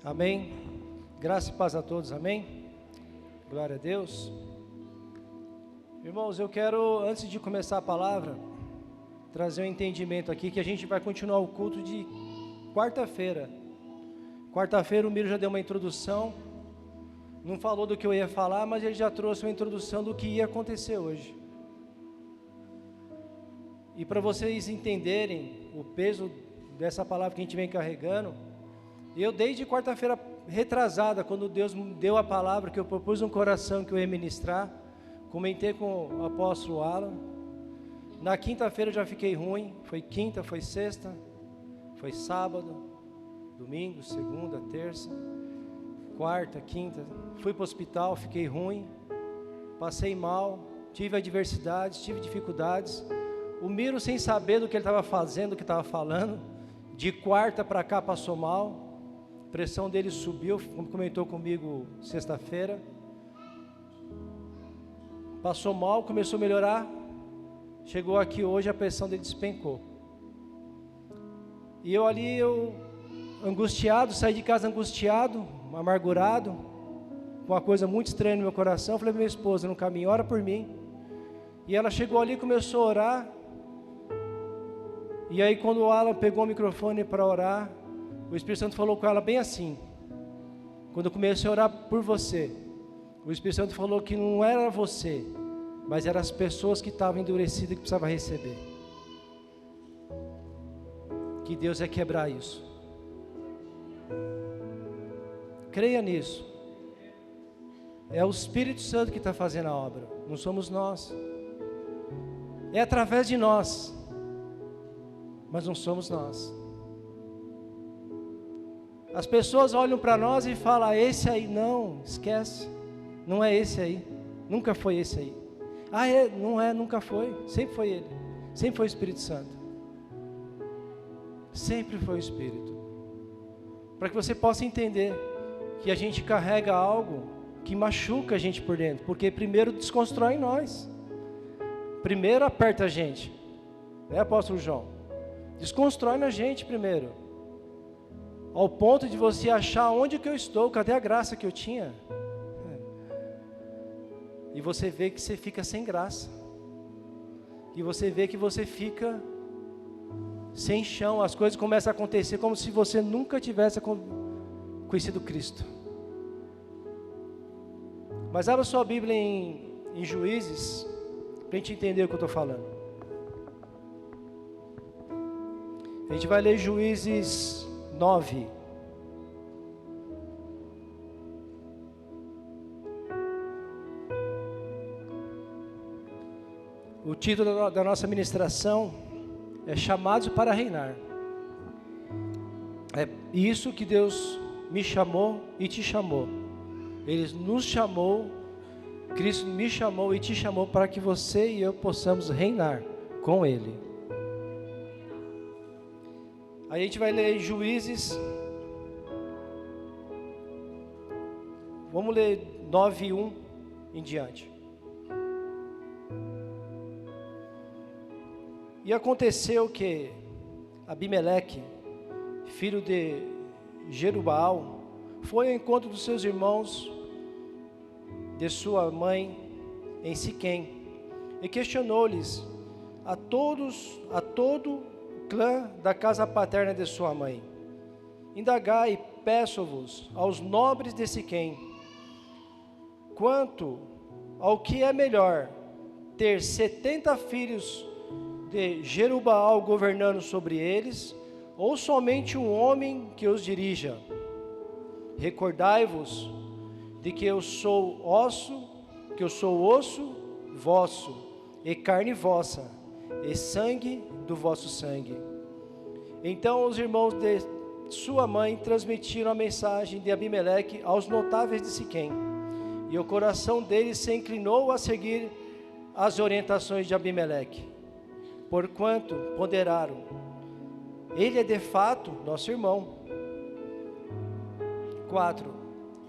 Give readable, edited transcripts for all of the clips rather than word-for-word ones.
Amém. Graça e paz a todos, amém. Glória a Deus. Irmãos, eu quero, antes de começar a palavra, trazer um entendimento aqui, que a gente vai continuar o culto de quarta-feira. Quarta-feira o Miro já deu uma introdução, não falou do que eu ia falar, mas ele já trouxe uma introdução do que ia acontecer hoje. E para vocês entenderem o peso dessa palavra que a gente vem carregando, eu desde quarta-feira retrasada, quando Deus me deu a palavra, que eu propus um coração que eu ia ministrar, comentei com o apóstolo Alan. Na quinta-feira eu já fiquei ruim, foi quinta, foi sexta, foi sábado, domingo, segunda, terça, quarta, quinta, fui para o hospital, fiquei ruim, passei mal, tive adversidades, tive dificuldades. O Miro, sem saber do que ele estava fazendo, do que estava falando, de quarta para cá passou mal, a pressão dele subiu, como comentou comigo sexta-feira, passou mal, começou a melhorar, chegou aqui hoje, a pressão dele despencou. E eu ali, angustiado, saí de casa angustiado, amargurado, com uma coisa muito estranha no meu coração. Falei para minha esposa no caminho: ora por mim. E ela chegou ali e começou a orar. E aí quando o Alan pegou o microfone para orar, o Espírito Santo falou com ela bem assim: quando eu comecei a orar por você, o Espírito Santo falou que não era você, mas eram as pessoas que estavam endurecidas que precisavam receber. Que Deus ia quebrar isso. Creia nisso. É o Espírito Santo que está fazendo a obra, não somos nós. É através de nós, mas não somos nós. As pessoas olham para nós e falam: esse aí não, esquece, não é esse aí, nunca foi esse aí. Não é, nunca foi, sempre foi ele, sempre foi o Espírito Santo, sempre foi o Espírito. Para que você possa entender que a gente carrega algo que machuca a gente por dentro, porque primeiro desconstrói em nós, primeiro aperta a gente, apóstolo João? Desconstrói na gente primeiro, ao ponto de você achar onde que eu estou, cadê a graça que eu tinha? E você vê que você fica sem graça, e você vê que você fica sem chão, as coisas começam a acontecer como se você nunca tivesse conhecido Cristo. Mas abra sua Bíblia em Juízes, para a gente entender o que eu estou falando. A gente vai ler Juízes 9. O título da nossa ministração é Chamados para Reinar. É isso que Deus me chamou e te chamou. Ele nos chamou, Cristo me chamou e te chamou para que você e eu possamos reinar com Ele. Aí a gente vai ler Juízes, vamos ler 9:1 em diante. E aconteceu que Abimeleque, filho de Jerubaal, foi ao encontro dos seus irmãos, de sua mãe, em Siquém, e questionou-lhes a todo o clã da casa paterna de sua mãe: indagai, peço-vos, aos nobres de Siquém, quanto ao que é melhor, ter 70 filhos de Jerubaal governando sobre eles, ou somente um homem que os dirija? Recordai-vos de que eu sou osso vosso, e carne vossa, e sangue do vosso sangue. Então os irmãos de sua mãe transmitiram a mensagem de Abimeleque aos notáveis de Siquém, e o coração deles se inclinou a seguir as orientações de Abimeleque, porquanto ponderaram: ele é de fato nosso irmão. 4.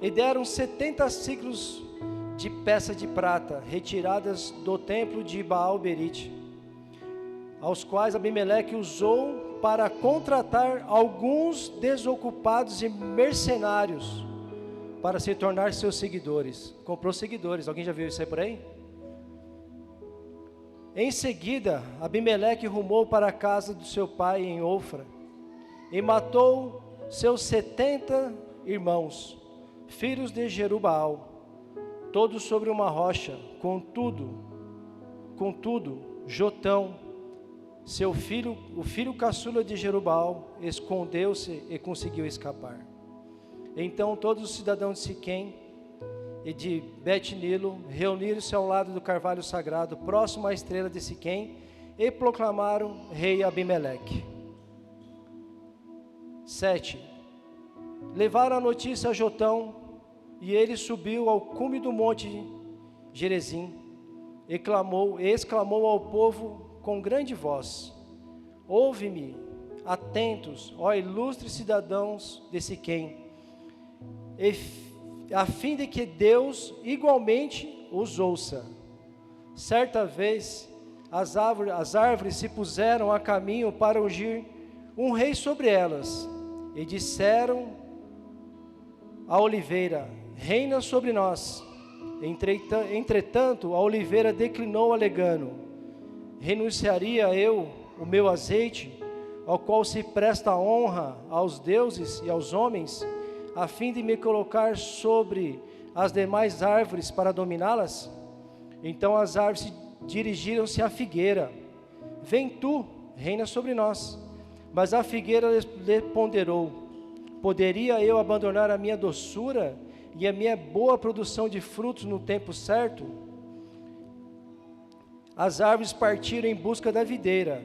E deram 70 ciclos de peça de prata, retiradas do templo de Baal-Berite, aos quais Abimeleque usou para contratar alguns desocupados e mercenários para se tornar seus seguidores. Comprou seguidores, alguém já viu isso aí por aí? Em seguida, Abimeleque rumou para a casa do seu pai em Ofra e matou seus 70 irmãos, filhos de Jerubaal, todos sobre uma rocha. Contudo, Jotão, seu filho, o filho caçula de Jerubaal, escondeu-se e conseguiu escapar. Então todos os cidadãos de Siquém e de Bet-Nilo reuniram-se ao lado do carvalho sagrado, próximo à estrela de Siquém, e proclamaram rei Abimeleque. 7. Levaram a notícia a Jotão, e ele subiu ao cume do monte Gerezim, e exclamou ao povo com grande voz: ouve-me, atentos, ó ilustres cidadãos de Siquém, a fim de que Deus igualmente os ouça. Certa vez, as árvores se puseram a caminho para ungir um rei sobre elas, e disseram à oliveira: reina sobre nós. Entretanto, a oliveira declinou, alegando: renunciaria eu o meu azeite, ao qual se presta honra aos deuses e aos homens, a fim de me colocar sobre as demais árvores para dominá-las? Então as árvores dirigiram-se à figueira: vem tu, reina sobre nós. Mas a figueira lhe ponderou: poderia eu abandonar a minha doçura e a minha boa produção de frutos no tempo certo? As árvores partiram em busca da videira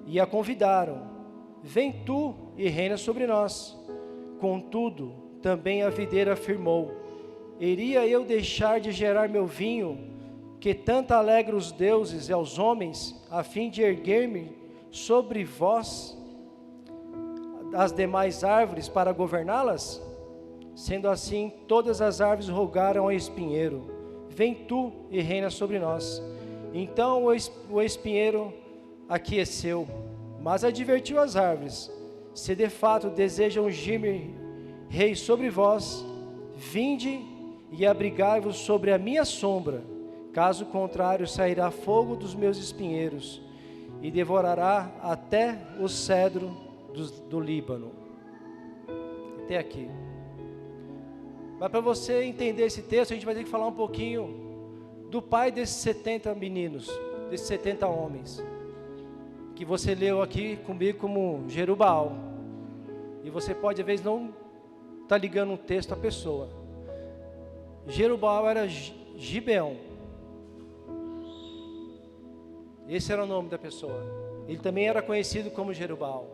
e a convidaram: vem tu e reina sobre nós. Contudo, também a videira afirmou: iria eu deixar de gerar meu vinho, que tanto alegra os deuses e aos homens, a fim de erguer-me sobre vós as demais árvores para governá-las? Sendo assim, todas as árvores rogaram ao espinheiro: vem tu e reina sobre nós. Então o espinheiro aqueceu, mas advertiu as árvores: se de fato desejam ungir-me rei sobre vós, vinde e abrigai-vos sobre a minha sombra. Caso contrário, sairá fogo dos meus espinheiros e devorará até o cedro do Líbano. Até aqui. Mas para você entender esse texto, a gente vai ter que falar um pouquinho do pai desses 70 meninos, desses 70 homens, que você leu aqui comigo como Jerubaal. E você pode, às vezes, não estar ligando um texto à pessoa. Jerubaal era Gibeão. Esse era o nome da pessoa. Ele também era conhecido como Jerubaal.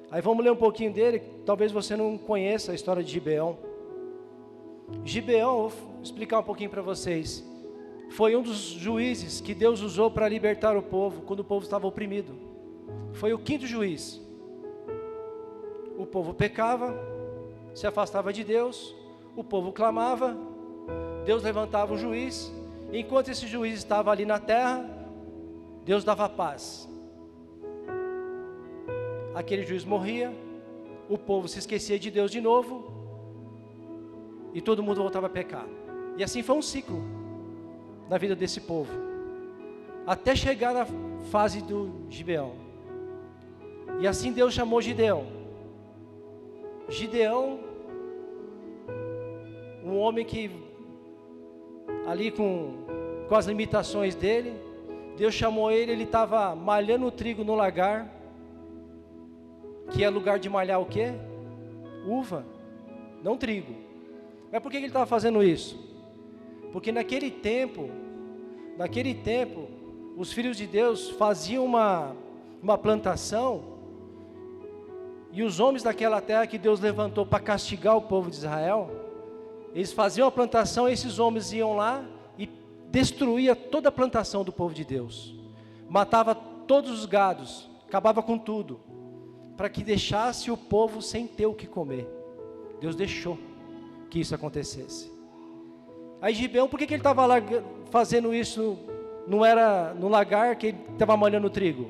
Aí vamos ler um pouquinho dele, talvez você não conheça a história de Gibeão. Gibeão, vou explicar um pouquinho para vocês, foi um dos juízes que Deus usou para libertar o povo, quando o povo estava oprimido. Foi o 5º juiz. O povo pecava, se afastava de Deus, o povo clamava, Deus levantava um juiz, e enquanto esse juiz estava ali na terra, Deus dava paz. Aquele juiz morria, o povo se esquecia de Deus de novo, e todo mundo voltava a pecar. E assim foi um ciclo na vida desse povo, até chegar na fase do Gibeão. E assim Deus chamou Gideão. Gideão, um homem que ali com as limitações dele, Deus chamou ele estava malhando o trigo no lagar, que é lugar de malhar o quê? Uva, não trigo. Mas por que ele estava fazendo isso? Porque naquele tempo, os filhos de Deus faziam uma plantação, e os homens daquela terra que Deus levantou para castigar o povo de Israel, eles faziam a plantação, e esses homens iam lá e destruía toda a plantação do povo de Deus, matava todos os gados, acabava com tudo, para que deixasse o povo sem ter o que comer. Deus deixou que isso acontecesse. Aí Gibeão, por que ele estava lá fazendo isso? Não era no lagar que ele estava malhando o trigo?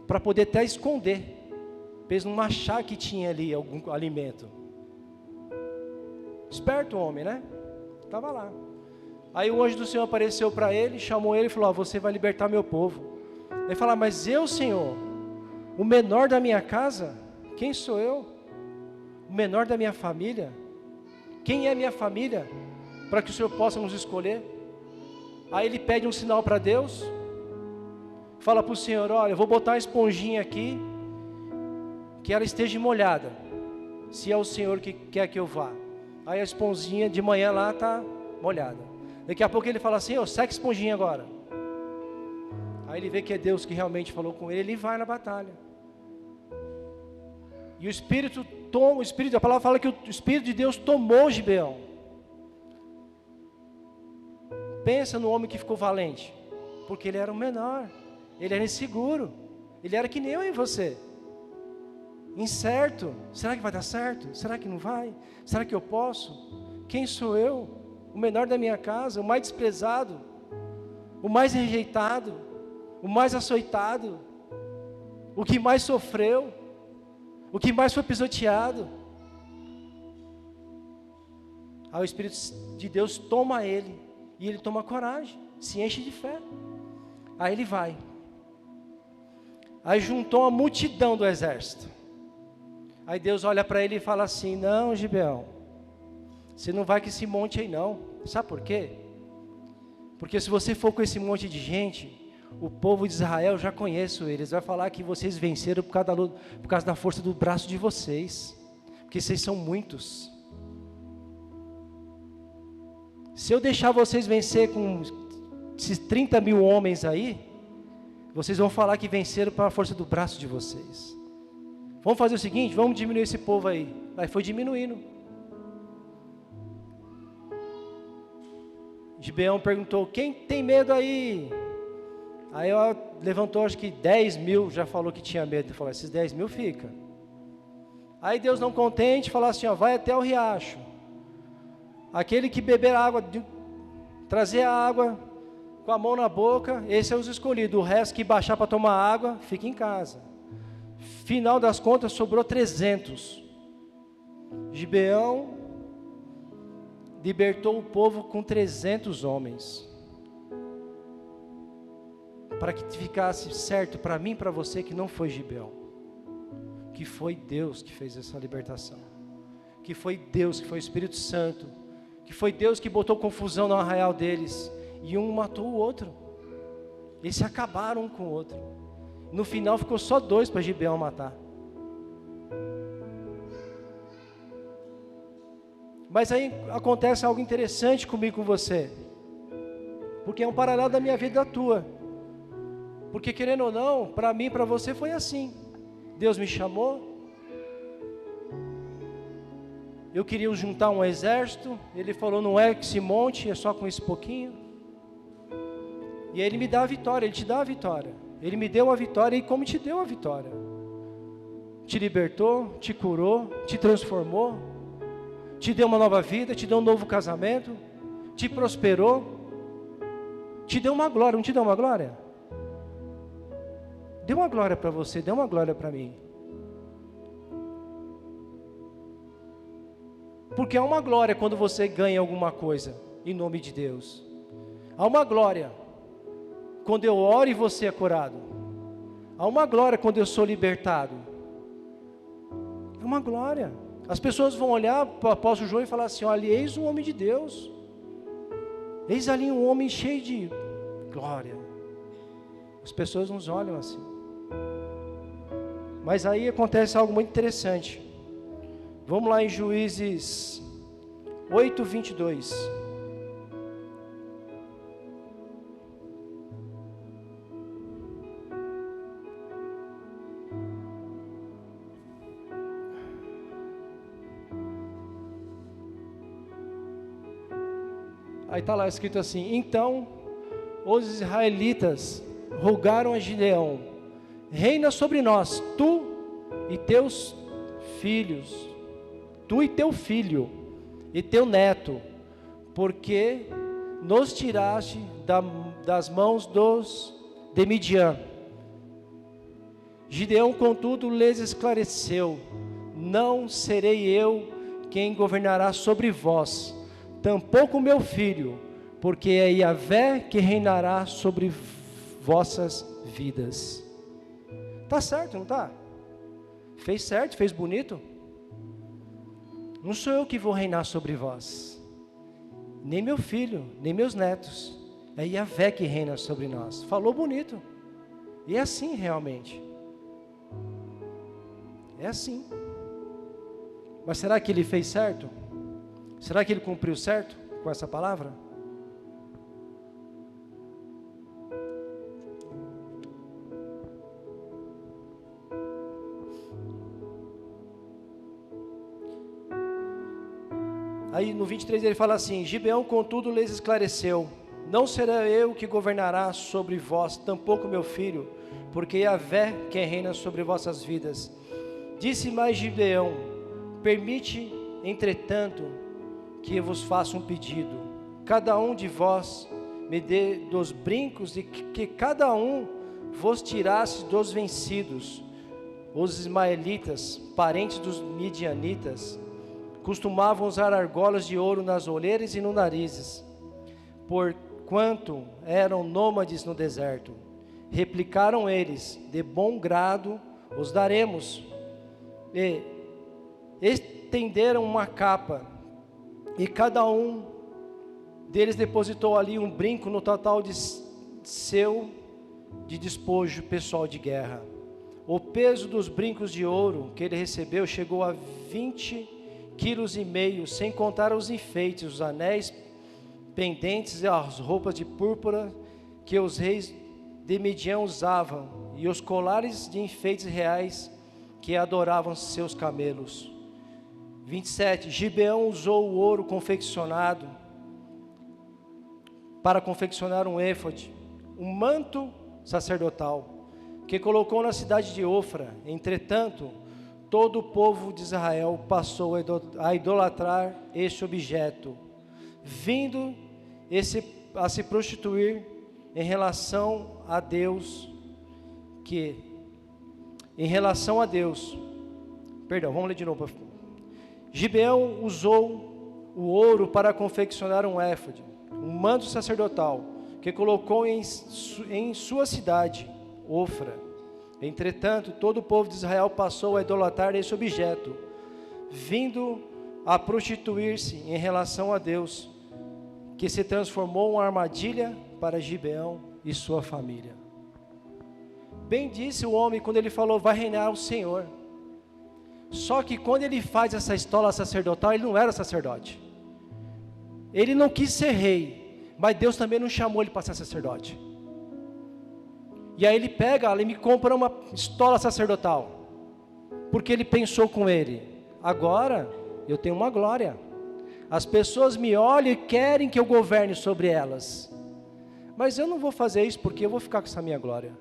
Para poder até esconder para eles não achar que tinha ali algum alimento. Esperto o homem, né? Estava lá. Aí o anjo do Senhor apareceu para ele, chamou ele e falou: você vai libertar meu povo. Ele falou: mas eu, Senhor, o menor da minha casa, quem sou eu? O menor da minha família? Quem é minha família? Para que o Senhor possa nos escolher. Aí ele pede um sinal para Deus, fala para o Senhor: olha, eu vou botar uma esponjinha aqui, que ela esteja molhada, se é o Senhor que quer que eu vá. Aí a esponjinha de manhã lá está molhada. Daqui a pouco ele fala assim: seca a esponjinha agora. Aí ele vê que é Deus que realmente falou com ele, ele vai na batalha. E o Espírito toma, a palavra fala que o Espírito de Deus tomou Gibeão. Pensa no homem que ficou valente, porque ele era o menor, ele era inseguro, ele era que nem eu e você, incerto. Será que vai dar certo? Será que não vai? Será que eu posso? Quem sou eu? O menor da minha casa, o mais desprezado, o mais rejeitado, o mais açoitado, o que mais sofreu, o que mais foi pisoteado. Aí o Espírito de Deus toma ele, e ele toma coragem, se enche de fé. Aí ele vai. Aí juntou a multidão do exército. Aí Deus olha para ele e fala assim: não, Gibeão, você não vai com esse monte aí não. Sabe por quê? Porque se você for com esse monte de gente, o povo de Israel, já conheço eles, vai falar que vocês venceram por causa da força do braço de vocês, porque vocês são muitos. Se eu deixar vocês vencer com esses 30 mil homens aí, vocês vão falar que venceram pela força do braço de vocês. Vamos fazer o seguinte, vamos diminuir esse povo aí. Aí foi diminuindo. Gibeão perguntou: quem tem medo aí? Aí levantou acho que 10 mil, já falou que tinha medo. Ele falou: esses 10 mil fica. Aí Deus, não contente, falou assim: vai até o riacho. Aquele que beber água, trazer a água com a mão na boca, esse é os escolhidos. O resto que baixar para tomar água, fica em casa. Final das contas, sobrou 300. Gibeão libertou o povo com 300 homens. Para que ficasse certo para mim e para você que não foi Gibeão, que foi Deus que fez essa libertação, que foi Deus, que foi o Espírito Santo, que foi Deus que botou confusão no arraial deles, e um matou o outro. Eles se acabaram um com o outro. No final ficou só 2 para Gibeão matar. Mas aí acontece algo interessante comigo e com você, porque é um paralelo da minha vida e da tua. Porque querendo ou não, para mim e para você foi assim. Deus me chamou, eu queria juntar um exército, ele falou: não é que se monte, é só com esse pouquinho. E aí ele me dá a vitória, ele te dá a vitória. Ele me deu a vitória, e como te deu a vitória? Te libertou, te curou, te transformou, te deu uma nova vida, te deu um novo casamento, te prosperou, te deu uma glória. Não te deu uma glória? Deu uma glória para você, deu uma glória para mim. Porque há uma glória quando você ganha alguma coisa em nome de Deus. Há uma glória quando eu oro e você é curado. Há uma glória quando eu sou libertado. É uma glória. As pessoas vão olhar para o apóstolo João e falar assim: olha, eis um homem de Deus. Eis ali um homem cheio de glória. As pessoas nos olham assim. Mas aí acontece algo muito interessante. Vamos lá em Juízes 8, 22. Aí está lá escrito assim: então os israelitas rogaram a Gideão: reina sobre nós, tu e teus filhos, tu e teu filho e teu neto, porque nos tiraste das mãos de Midian. Gideão, contudo, lhes esclareceu: não serei eu quem governará sobre vós, tampouco meu filho, porque é Yahvé que reinará sobre vossas vidas. Tá certo, não tá? Fez certo, fez bonito. Não sou eu que vou reinar sobre vós, nem meu filho, nem meus netos. É Yahvé que reina sobre nós. Falou bonito. E é assim realmente. É assim. Mas será que ele fez certo? Será que ele cumpriu certo com essa palavra? Aí no 23 ele fala assim: Gibeão, contudo, lhes esclareceu: não será eu que governará sobre vós, tampouco meu filho, porque Yahvé quem reina sobre vossas vidas. Disse mais Gibeão: permite, entretanto, que eu vos faça um pedido. Cada um de vós me dê dos brincos, e que cada um vos tirasse dos vencidos. Os ismaelitas, parentes dos midianitas, costumavam usar argolas de ouro nas olheiras e no narizes, porquanto eram nômades no deserto. Replicaram eles: de bom grado os daremos. E estenderam uma capa, e cada um deles depositou ali um brinco no total de despojo pessoal de guerra. O peso dos brincos de ouro que ele recebeu chegou a 20,5 kg, sem contar os enfeites, os anéis, pendentes e as roupas de púrpura que os reis de Midian usavam, e os colares de enfeites reais que adoravam seus camelos. 27. Gibeão usou o ouro confeccionado para confeccionar um éfode, um manto sacerdotal, que colocou na cidade de Ofra. Entretanto, todo o povo de Israel passou a idolatrar este objeto, vindo a se prostituir em relação a Deus, vamos ler de novo. Gibeão usou o ouro para confeccionar um éfode, um manto sacerdotal, que colocou em sua cidade, Ofra. Entretanto, todo o povo de Israel passou a idolatrar esse objeto, vindo a prostituir-se em relação a Deus, que se transformou em uma armadilha para Gibeão e sua família. Bem disse o homem quando ele falou: vai reinar o Senhor. Só que quando ele faz essa estola sacerdotal, ele não era sacerdote. Ele não quis ser rei, mas Deus também não chamou ele para ser sacerdote. E aí ele me compra uma estola sacerdotal, porque ele pensou com ele: agora eu tenho uma glória, as pessoas me olham e querem que eu governe sobre elas, mas eu não vou fazer isso, porque eu vou ficar com essa minha glória.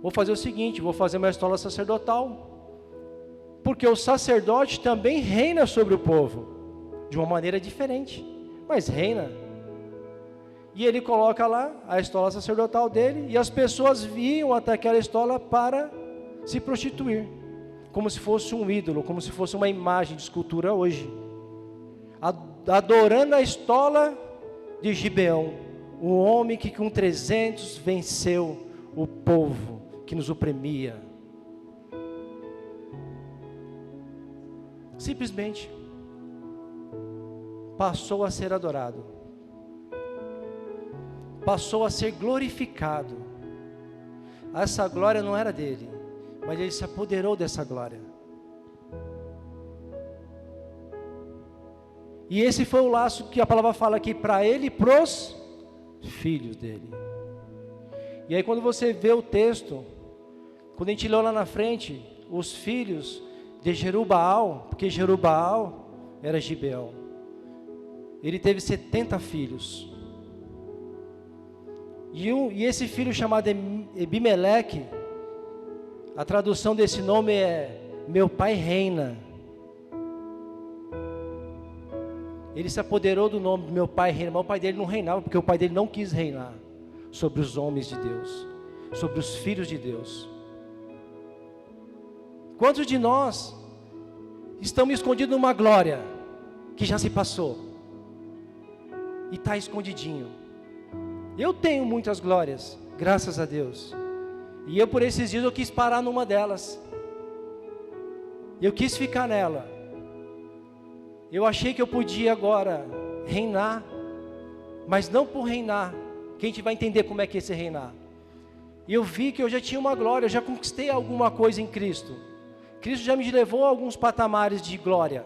Vou fazer o seguinte: vou fazer uma estola sacerdotal, porque o sacerdote também reina sobre o povo, de uma maneira diferente, mas reina. E ele coloca lá a estola sacerdotal dele, e as pessoas vinham até aquela estola para se prostituir, como se fosse um ídolo, como se fosse uma imagem de escultura hoje, adorando a estola de Gibeão, o homem que com 300 venceu o povo que nos oprimia. Simplesmente passou a ser adorado, passou a ser glorificado. Essa glória não era dele, mas ele se apoderou dessa glória. E esse foi o laço que a palavra fala aqui para ele e para os filhos dele. E aí quando você vê o texto, quando a gente leu lá na frente, os filhos de Jerubaal, porque Jerubaal era Gibeão, ele teve 70 filhos. E esse filho chamado Ebimeleque, a tradução desse nome é: meu pai reina. Ele se apoderou do nome do meu pai reina, mas o pai dele não reinava, porque o pai dele não quis reinar sobre os homens de Deus, sobre os filhos de Deus. Quantos de nós estamos escondidos numa glória que já se passou e está escondidinho? Eu tenho muitas glórias, graças a Deus. E eu por esses dias eu quis parar numa delas. Eu quis ficar nela. Eu achei que eu podia agora reinar, mas não por reinar, que a gente vai entender como é que é esse reinar. E eu vi que eu já tinha uma glória, eu já conquistei alguma coisa em Cristo. Cristo já me levou a alguns patamares de glória.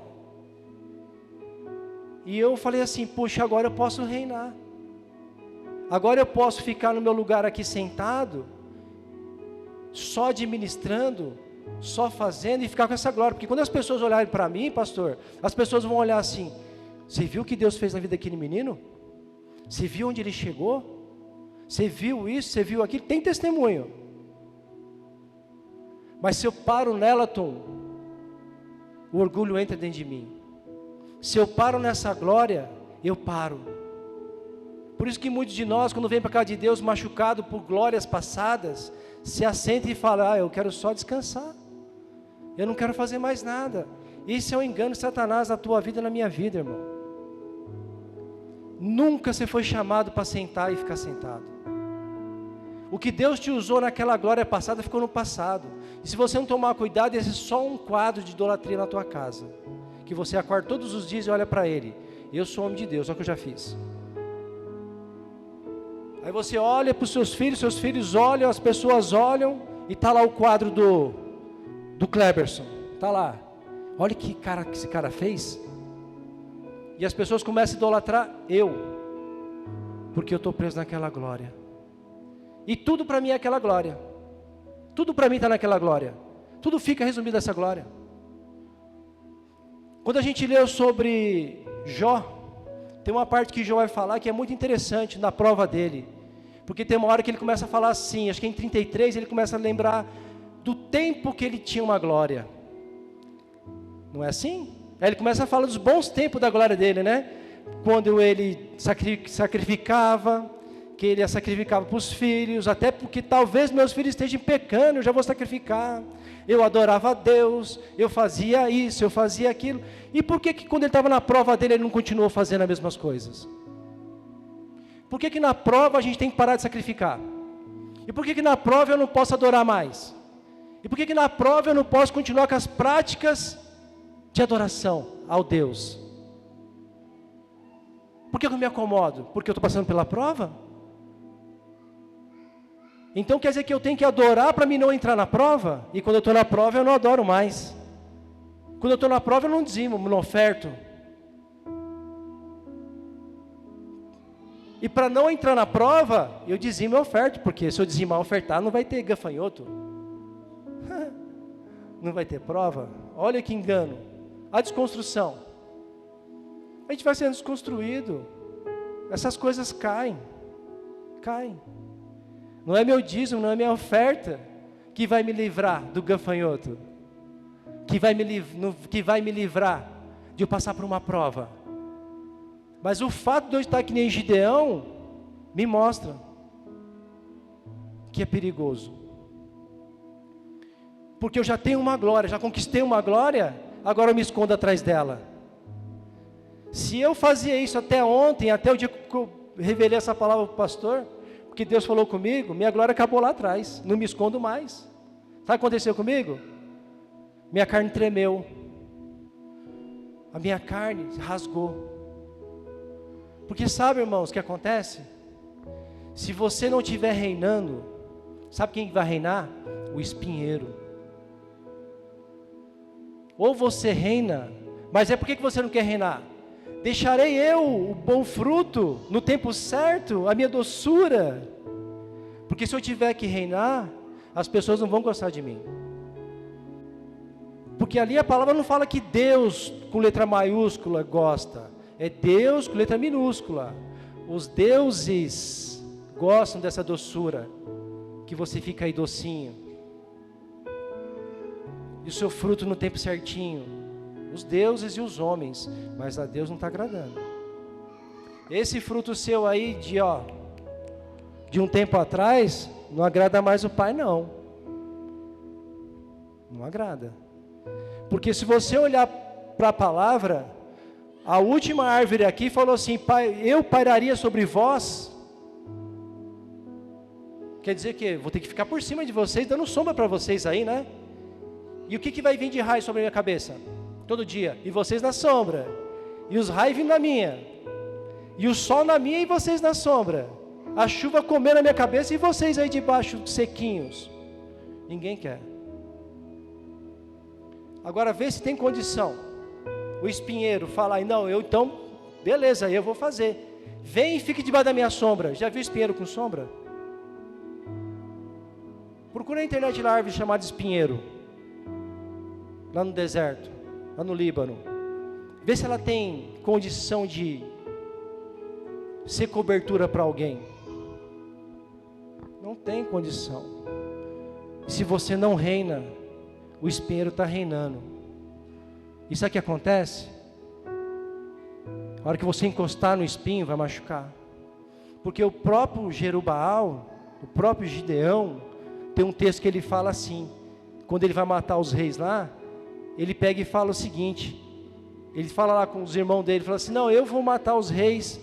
E eu falei assim, puxa, agora eu posso reinar. Agora eu posso ficar no meu lugar aqui sentado, só administrando, só fazendo e ficar com essa glória. Porque quando as pessoas olharem para mim, pastor, as pessoas vão olhar assim, você viu o que Deus fez na vida daquele menino? Você viu onde ele chegou? Você viu isso, você viu aquilo? Tem testemunho. Mas se eu paro nela, Tom, o orgulho entra dentro de mim. Se eu paro nessa glória, eu paro. Por isso que muitos de nós, quando vem para casa de Deus machucado por glórias passadas, se assenta e fala, eu quero só descansar. Eu não quero fazer mais nada. Isso é um engano de Satanás na tua vida e na minha vida, irmão. Nunca você foi chamado para sentar e ficar sentado. O que Deus te usou naquela glória passada ficou no passado. E se você não tomar cuidado, esse é só um quadro de idolatria na tua casa. Que você acorda todos os dias e olha para ele. Eu sou homem de Deus, olha o que eu já fiz. Aí você olha para os seus filhos olham, as pessoas olham, e está lá o quadro do Kleberson. Está lá. Olha que cara que esse cara fez. E as pessoas começam a idolatrar porque eu estou preso naquela glória. E tudo para mim é aquela glória. Tudo para mim está naquela glória. Tudo fica resumido nessa glória. Quando a gente leu sobre Jó, tem uma parte que Jó vai falar que é muito interessante na prova dele. Porque tem uma hora que ele começa a falar assim, acho que em 33 ele começa a lembrar do tempo que ele tinha uma glória. Não é assim? Aí ele começa a falar dos bons tempos da glória dele, né? Quando ele sacrificava, que ele sacrificava para os filhos, até porque talvez meus filhos estejam pecando, eu já vou sacrificar. Eu adorava a Deus, eu fazia isso, eu fazia aquilo. E por que quando ele estava na prova dele, ele não continuou fazendo as mesmas coisas? Por que na prova a gente tem que parar de sacrificar? E por que na prova eu não posso adorar mais? E por que na prova eu não posso continuar com as práticas de adoração ao Deus? Por que eu me acomodo? Porque eu estou passando pela prova? Então quer dizer que eu tenho que adorar para mim não entrar na prova? E quando eu estou na prova eu não adoro mais. Quando eu estou na prova eu não dizimo, não oferto. E para não entrar na prova, eu dizimo e oferto, porque se eu dizimar e ofertar, não vai ter gafanhoto. Não vai ter prova. Olha que engano. A desconstrução. A gente vai sendo desconstruído. Essas coisas caem. Caem. Não é meu dízimo, não é minha oferta que vai me livrar do gafanhoto. Que vai me livrar de eu passar por uma prova. Mas o fato de eu estar que nem Gideão me mostra que é perigoso. Porque eu já tenho uma glória, já conquistei uma glória, agora eu me escondo atrás dela. Se eu fazia isso até ontem, até o dia que eu revelei essa palavra para o pastor, porque Deus falou comigo, minha glória acabou lá atrás, não me escondo mais. Sabe o que aconteceu comigo? Minha carne tremeu. A minha carne rasgou. Porque sabe, irmãos, o que acontece? Se você não estiver reinando, sabe quem vai reinar? O espinheiro. Ou você reina, mas é por que você não quer reinar? Deixarei eu o bom fruto, no tempo certo, a minha doçura. Porque se eu tiver que reinar, as pessoas não vão gostar de mim. Porque ali a palavra não fala que Deus, com letra maiúscula, gosta. É Deus com letra minúscula. Os deuses gostam dessa doçura, que você fica aí docinho. E o seu fruto no tempo certinho. Os deuses e os homens, mas a Deus não está agradando. Esse fruto seu aí de um tempo atrás, não agrada mais o Pai não. Não agrada. Porque se você olhar para a palavra, a última árvore aqui falou assim, pai, eu pairaria sobre vós. Quer dizer que vou ter que ficar por cima de vocês, dando sombra para vocês aí, né? E o que vai vir de raio sobre a minha cabeça? Todo dia. E vocês na sombra. E os raios vindo na minha. E o sol na minha e vocês na sombra. A chuva comendo a minha cabeça e vocês aí debaixo sequinhos. Ninguém quer. Agora vê se tem condição. O espinheiro fala, não, eu então, beleza, eu vou fazer. Vem e fique debaixo da minha sombra. Já viu espinheiro com sombra? Procura na internet lá, árvore chamada espinheiro. Lá no deserto, lá no Líbano. Vê se ela tem condição de ser cobertura para alguém. Não tem condição. Se você não reina, o espinheiro está reinando. E sabe o que acontece? A hora que você encostar no espinho, vai machucar. Porque o próprio Jerubaal, o próprio Gideão, tem um texto que ele fala assim, quando ele vai matar os reis lá, ele pega e fala o seguinte, ele fala lá com os irmãos dele, fala assim, não, eu vou matar os reis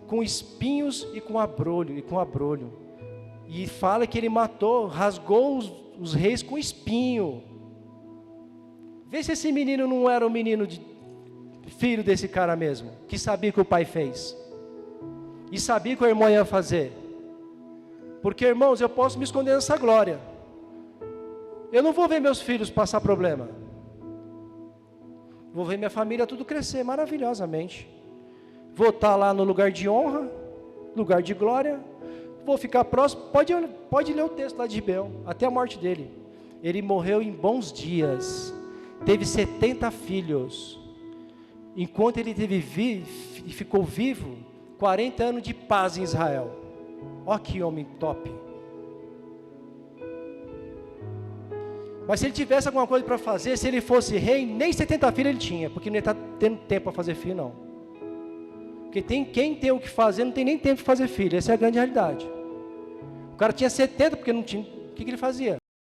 com espinhos e com abrolho. E fala que ele matou, rasgou os reis com espinho. Vê se esse menino não era um menino filho desse cara mesmo, que sabia que o pai fez. E sabia que o irmão ia fazer. Porque, irmãos, eu posso me esconder nessa glória. Eu não vou ver meus filhos passar problema. Vou ver minha família tudo crescer maravilhosamente. Vou estar lá no lugar de honra, lugar de glória. Vou ficar próximo. Pode ler o texto lá de Gibeão, até a morte dele. Ele morreu em bons dias. Teve 70 filhos. Enquanto ele ficou vivo, 40 anos de paz em Israel. Ó que homem top. Mas se ele tivesse alguma coisa para fazer, se ele fosse rei, nem 70 filhos ele tinha, porque não ia estar tendo tempo para fazer filho, não. Porque quem tem o que fazer, não tem nem tempo de fazer filho, essa é a grande realidade. O cara tinha 70, porque não tinha, o que ele fazia?